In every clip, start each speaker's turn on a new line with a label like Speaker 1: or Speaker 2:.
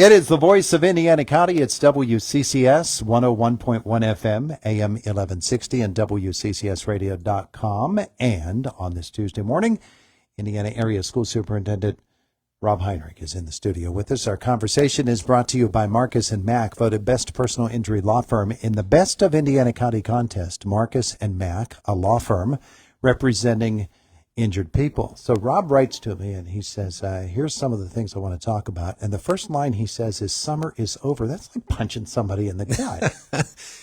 Speaker 1: It is the voice of Indiana County. It's WCCS 101.1 FM, AM 1160, and WCCSradio.com. And on this Tuesday morning, Indiana Area School Superintendent Rob Heinrich is in the studio with us. Our conversation is brought to you by Marcus & Mack, voted best personal injury law firm in the Best of Indiana County contest. Marcus & Mack, a law firm representing injured people. So Rob writes to me and he says, here's some of the things I want to talk about. And the first line he says is, summer is over. That's like punching somebody in the gut.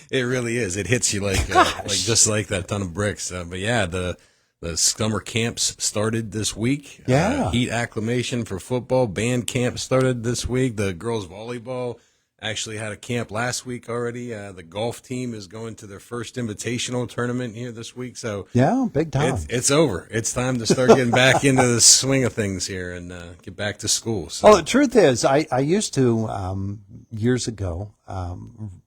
Speaker 2: It really is. It hits you like just like that ton of bricks. But yeah, the summer camps started this week.
Speaker 1: Yeah.
Speaker 2: Heat acclimation for football. Band camp started this week. The girls volleyball actually had a camp last week already. The golf team is going to their first invitational tournament here this week. So
Speaker 1: yeah, big time.
Speaker 2: It's over. It's time to start getting back into the swing of things here and get back to school. So.
Speaker 1: Oh, the truth is, I used to, years ago,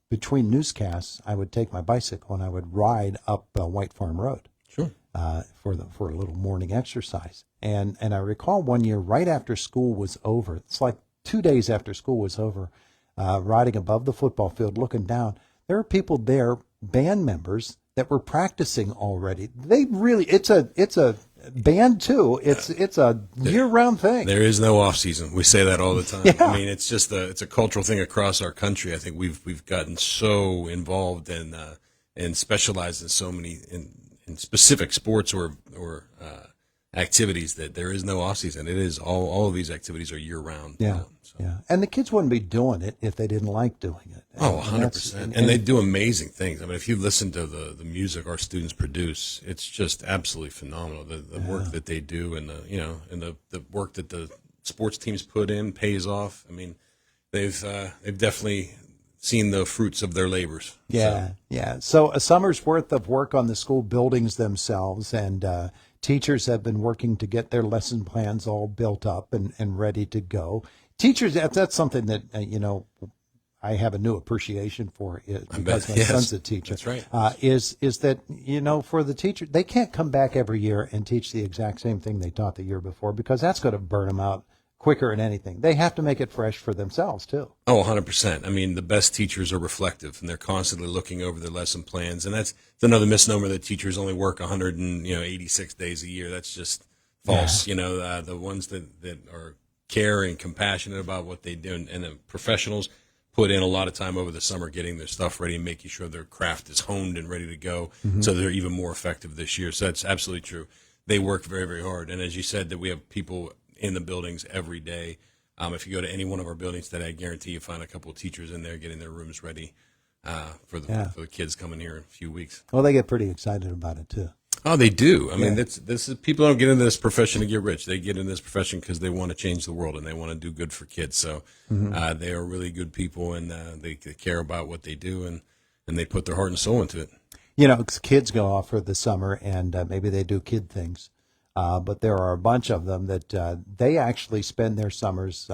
Speaker 1: between newscasts, I would take my bicycle and I would ride up White Farm Road.
Speaker 2: Sure.
Speaker 1: For a little morning exercise. And I recall one year right after school was over, it's like 2 days after school was over, riding above the football field, looking down. There are people there, band members, that were practicing already. They really, it's a band too. It's a year-round thing.
Speaker 2: There is no off season. We say that all the time.
Speaker 1: Yeah.
Speaker 2: I mean, it's just it's a cultural thing across our country. I think we've gotten so involved and specialized in so many in specific sports or activities that there is no off season. It is all of these activities are year round.
Speaker 1: Yeah. Yeah. And the kids wouldn't be doing it if they didn't like doing it.
Speaker 2: Oh, 100%. And they do amazing things. I mean, if you listen to the music our students produce, it's just absolutely phenomenal. The work that they do and the work that the sports teams put in pays off. I mean, they've definitely seen the fruits of their labors.
Speaker 1: Yeah. Yeah. So a summer's worth of work on the school buildings themselves, and teachers have been working to get their lesson plans all built up and ready to go. Teachers, that's something that, I have a new appreciation for it because my son's a teacher.
Speaker 2: That's right.
Speaker 1: Is that, for the teacher, they can't come back every year and teach the exact same thing they taught the year before because that's going to burn them out quicker than anything. They have to make it fresh for themselves, too.
Speaker 2: Oh, 100%. I mean, the best teachers are reflective, and they're constantly looking over their lesson plans. And that's another misnomer that teachers only work 186 days a year. That's just false. Yeah. The ones that are care and compassionate about what they do, and the professionals put in a lot of time over the summer getting their stuff ready and making sure their craft is honed and ready to go, so they're even more effective this year. So that's absolutely true. They work very, very hard. And as you said, that we have people in the buildings every day. If you go to any one of our buildings today, I guarantee you find a couple of teachers in there getting their rooms ready for the kids coming here in a few weeks.
Speaker 1: Well, they get pretty excited about it, too.
Speaker 2: Oh, they do. I mean, this is people don't get into this profession to get rich. They get into this profession because they want to change the world and they want to do good for kids. So they are really good people, and they care about what they do, and they put their heart and soul into it.
Speaker 1: Kids go off for the summer, and maybe they do kid things. But there are a bunch of them that they actually spend their summers,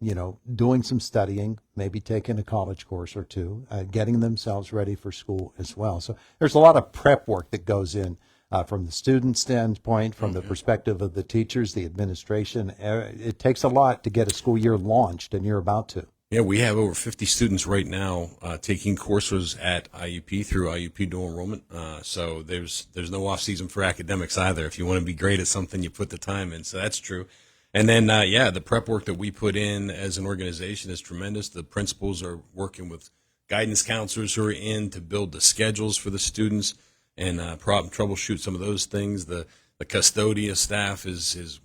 Speaker 1: doing some studying, maybe taking a college course or two, getting themselves ready for school as well. So there's a lot of prep work that goes in from the student standpoint, from the perspective of the teachers, the administration. It takes a lot to get a school year launched, and you're about to.
Speaker 2: Yeah, we have over 50 students right now taking courses at IUP through IUP dual enrollment. So there's no off season for academics either. If you want to be great at something, you put the time in. So that's true. And then, the prep work that we put in as an organization is tremendous. The principals are working with guidance counselors who are in to build the schedules for the students and troubleshoot some of those things. The custodial staff is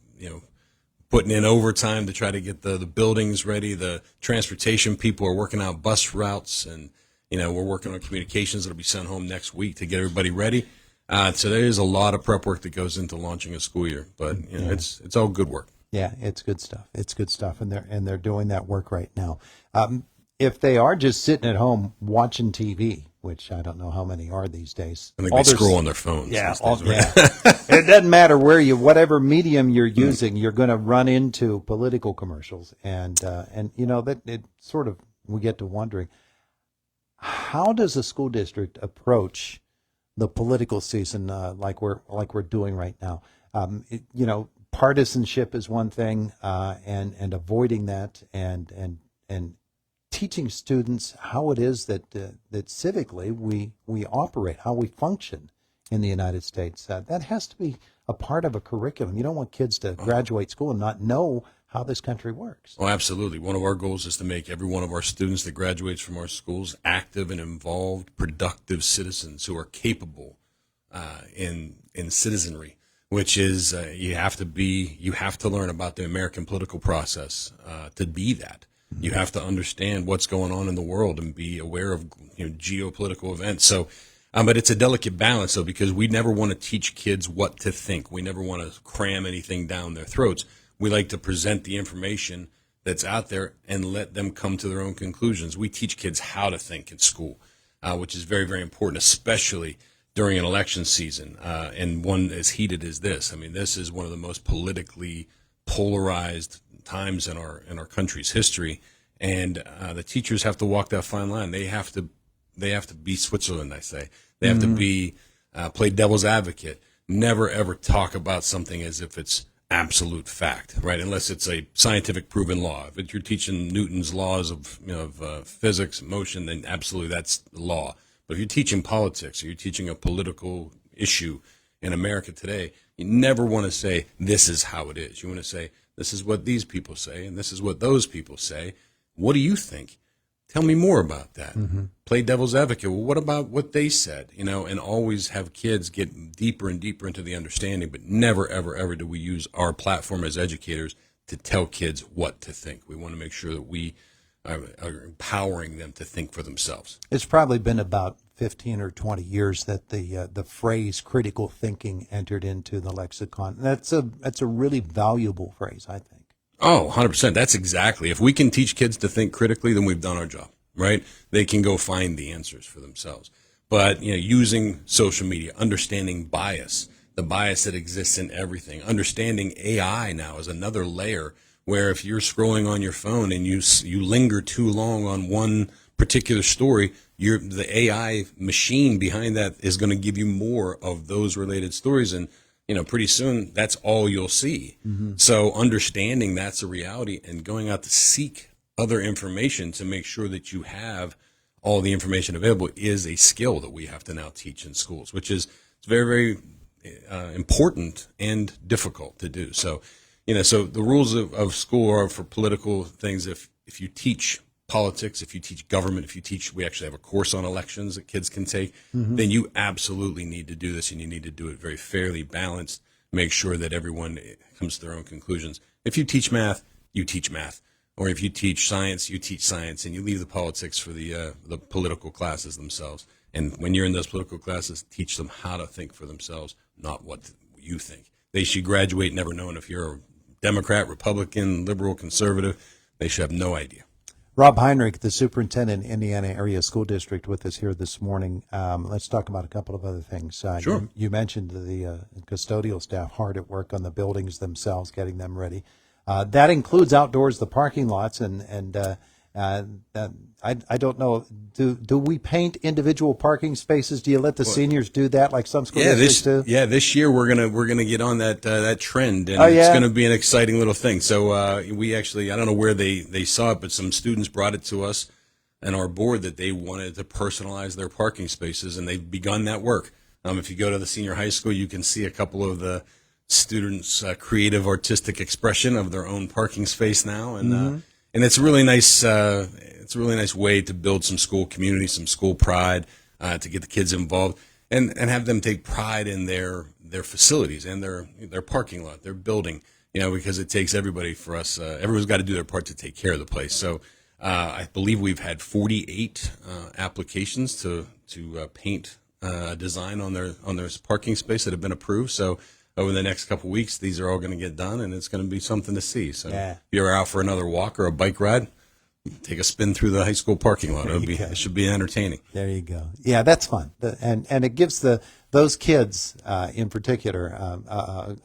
Speaker 2: putting in overtime to try to get the buildings ready. The transportation people are working out bus routes, and we're working on communications that'll be sent home next week to get everybody ready. So there is a lot of prep work that goes into launching a school year, but it's all good work.
Speaker 1: Yeah, it's good stuff. It's good stuff, and they're doing that work right now. If they are just sitting at home watching TV, which I don't know how many are these days.
Speaker 2: I think they scroll on their phones.
Speaker 1: Yeah, it doesn't matter whatever medium you're using, you're going to run into political commercials, and that it sort of, we get to wondering, how does a school district approach the political season like we're doing right now? Partisanship is one thing, and avoiding that, and and teaching students how it is that that civically we operate, how we function in the United States. That has to be a part of a curriculum. You don't want kids to graduate school and not know how this country works.
Speaker 2: Oh, absolutely. One of our goals is to make every one of our students that graduates from our schools active and involved, productive citizens who are capable in citizenry, which is you have to learn about the American political process to be that. You have to understand what's going on in the world and be aware of geopolitical events. So, but it's a delicate balance, though, because we never want to teach kids what to think. We never want to cram anything down their throats. We like to present the information that's out there and let them come to their own conclusions. We teach kids how to think in school, which is very, very important, especially during an election season, and one as heated as this. I mean, this is one of the most politically polarized times in our country's history, and the teachers have to walk that fine line. They have to be Switzerland, I say. They have to be play devil's advocate. Never ever talk about something as if it's absolute fact, right? Unless it's a scientific proven law. If you're teaching Newton's laws of physics, motion, then absolutely that's the law. But if you're teaching politics or you're teaching a political issue in America today, you never want to say this is how it is. You want to say this is what these people say and this is what those people say. What do you think? Tell me more about that. Play devil's advocate. Well, what about what they said? And always have kids get deeper and deeper into the understanding, but never, ever, ever do we use our platform as educators to tell kids what to think. We want to make sure that we are empowering them to think for themselves.
Speaker 1: It's probably been about 15 or 20 years that the phrase critical thinking entered into the lexicon. That's a really valuable phrase, I think.
Speaker 2: Oh, 100%. That's exactly. If we can teach kids to think critically, then we've done our job, right? They can go find the answers for themselves. But, using social media, understanding bias, the bias that exists in everything, understanding AI now is another layer where if you're scrolling on your phone and you linger too long on one particular story, the AI machine behind that is going to give you more of those related stories. And pretty soon that's all you'll see. So understanding that's a reality and going out to seek other information to make sure that you have all the information available is a skill that we have to now teach in schools, which is very, very important and difficult to do. So, so the rules of school are for political things. If you teach politics, if you teach government, we actually have a course on elections that kids can take, then you absolutely need to do this, and you need to do it very fairly balanced, make sure that everyone comes to their own conclusions. If you teach math, you teach math. Or if you teach science, you teach science, and you leave the politics for the political classes themselves. And when you're in those political classes, teach them how to think for themselves, not what you think. They should graduate never knowing if you're a Democrat, Republican, liberal, conservative. They should have no idea.
Speaker 1: Rob Heinrich, the superintendent, Indiana Area School District, with us here this morning. Let's talk about a couple of other things.
Speaker 2: Sure.
Speaker 1: You mentioned the custodial staff hard at work on the buildings themselves, getting them ready. That includes outdoors, the parking lots, and I don't know. Do we paint individual parking spaces? Do you let the seniors do that like some school districts do?
Speaker 2: Yeah, this year we're gonna get on that trend, and
Speaker 1: yeah?
Speaker 2: It's gonna be an exciting little thing. So we actually, I don't know where they saw it, but some students brought it to us and our board that they wanted to personalize their parking spaces, and they've begun that work. If you go to the senior high school, you can see a couple of the students' creative, artistic expression of their own parking space now, and it's a really nice. It's a really nice way to build some school community, some school pride, to get the kids involved, and have them take pride in their facilities and their parking lot, their building. Because it takes everybody for us. Everyone's got to do their part to take care of the place. So I believe we've had 48 applications to paint a design on their parking space that have been approved. So over the next couple of weeks, these are all going to get done, and it's going to be something to see. So if you're out for another walk or a bike ride, take a spin through the high school parking lot. It should be entertaining.
Speaker 1: There you go. Yeah, that's fun, and it gives those kids in particular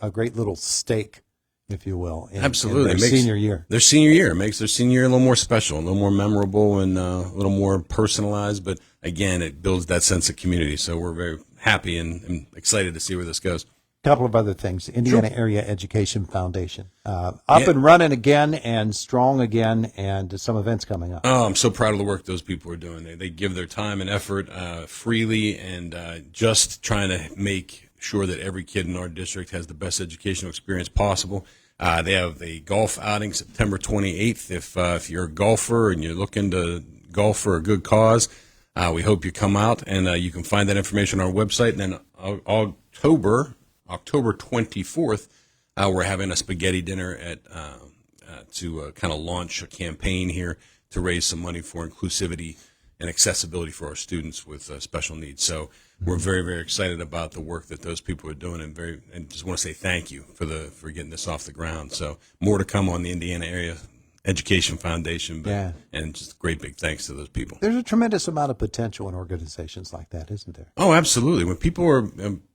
Speaker 1: a great little stake, if you will.
Speaker 2: Absolutely,
Speaker 1: in their senior year.
Speaker 2: Their senior year makes their senior year a little more special, a little more memorable, and a little more personalized. But again, it builds that sense of community. So we're very happy and excited to see where this goes.
Speaker 1: Couple of other things. Indiana Area Education Foundation. Up and running again and strong again, and some events coming up.
Speaker 2: Oh, I'm so proud of the work those people are doing. They give their time and effort freely, and just trying to make sure that every kid in our district has the best educational experience possible. They have a golf outing September 28th. If you're a golfer and you're looking to golf for a good cause, we hope you come out, and you can find that information on our website. And then October 24th, we're having a spaghetti dinner to kind of launch a campaign here to raise some money for inclusivity and accessibility for our students with special needs. So we're very, very excited about the work that those people are doing, and just want to say thank you for getting this off the ground. So more to come on the Indiana Area Education Foundation, and just great big thanks to those people.
Speaker 1: There's a tremendous amount of potential in organizations like that, isn't there?
Speaker 2: Oh, absolutely. When people are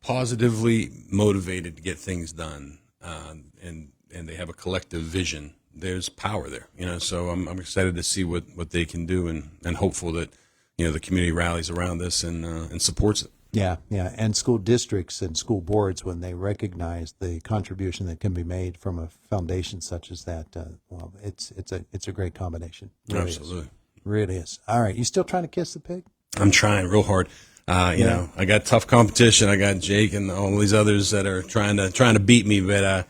Speaker 2: positively motivated to get things done, and they have a collective vision, there's power there. So I'm excited to see what they can do, and hopeful that the community rallies around this and supports it.
Speaker 1: Yeah, and school districts and school boards, when they recognize the contribution that can be made from a foundation such as that, well, it's a great combination.
Speaker 2: Absolutely,
Speaker 1: really is. All right, you still trying to kiss the pig?
Speaker 2: I'm trying real hard. You know, I got tough competition. I got Jake and all these others that are trying to beat me, but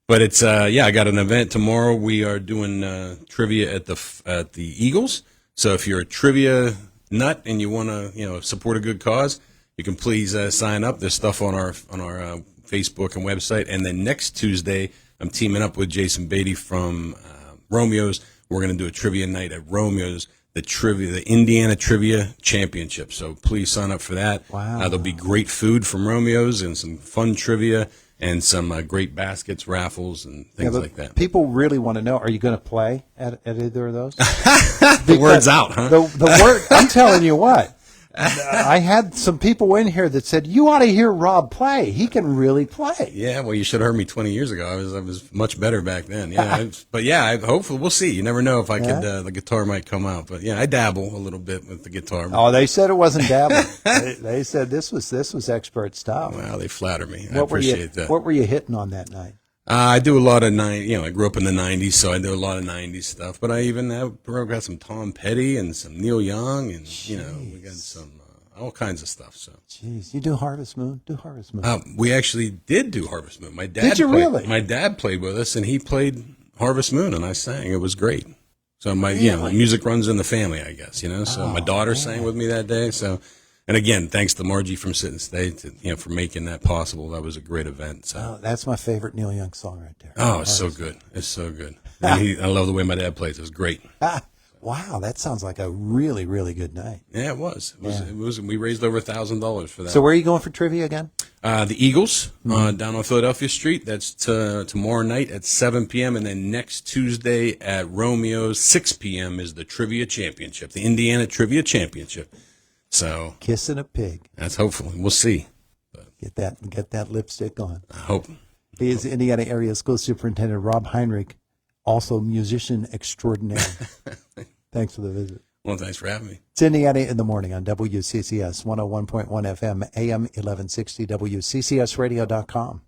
Speaker 2: it's I got an event tomorrow. We are doing trivia at the Eagles. So if you're a trivia nut and you want to support a good cause, you can please sign up. There's stuff on our Facebook and website. And then next Tuesday, I'm teaming up with Jason Beatty from Romeo's. We're going to do a trivia night at Romeo's, the Indiana Trivia Championship. So please sign up for that.
Speaker 1: Wow.
Speaker 2: There'll be great food from Romeo's and some fun trivia and some great baskets, raffles, and things like that.
Speaker 1: People really want to know, are you going to play at either of those?
Speaker 2: The word's out, huh?
Speaker 1: The word, I'm telling you what. I had some people in here that said, you ought to hear Rob play. He can really play.
Speaker 2: Yeah, well, you should have heard me 20 years ago. I was much better back then. Yeah, but hopefully we'll see. You never know if I could. The guitar might come out, but I dabble a little bit with the guitar.
Speaker 1: Oh, they said it wasn't dabbling. they said this was expert stuff.
Speaker 2: Well, they flatter me. I appreciate that.
Speaker 1: What were you hitting on that night?
Speaker 2: I do a lot of I grew up in the '90s, so I do a lot of '90s stuff. But I even got some Tom Petty and some Neil Young, and we got some all kinds of stuff. So,
Speaker 1: jeez, you do Harvest Moon? Do Harvest Moon?
Speaker 2: We actually did do Harvest Moon. My dad
Speaker 1: did you really?
Speaker 2: My dad played with us, and he played Harvest Moon, and I sang. It was great. So music runs in the family, I guess. So my daughter sang with me that day. So. And again, thanks to Margie from Sit and Stay for making that possible. That was a great event. So
Speaker 1: that's my favorite Neil Young song right there.
Speaker 2: Oh, it's so good. It's so good. And I love the way my dad plays. It was great.
Speaker 1: Wow, that sounds like a really, really good night.
Speaker 2: Yeah, it was. It was. We raised over $1,000 for that.
Speaker 1: So where are you going for trivia again?
Speaker 2: The Eagles down on Philadelphia Street. That's tomorrow night at 7 p.m. And then next Tuesday at Romeo's 6 p.m. is the Trivia Championship, the Indiana Trivia Championship. So
Speaker 1: kissing a pig.
Speaker 2: That's hopeful. We'll see.
Speaker 1: Get that lipstick on.
Speaker 2: I hope.
Speaker 1: He is Indiana Area School Superintendent Rob Heinrich, also musician extraordinaire. Thanks for the visit.
Speaker 2: Well, thanks for having me.
Speaker 1: It's Indiana in the Morning on WCCS 101.1 FM, AM 1160, WCCSradio.com.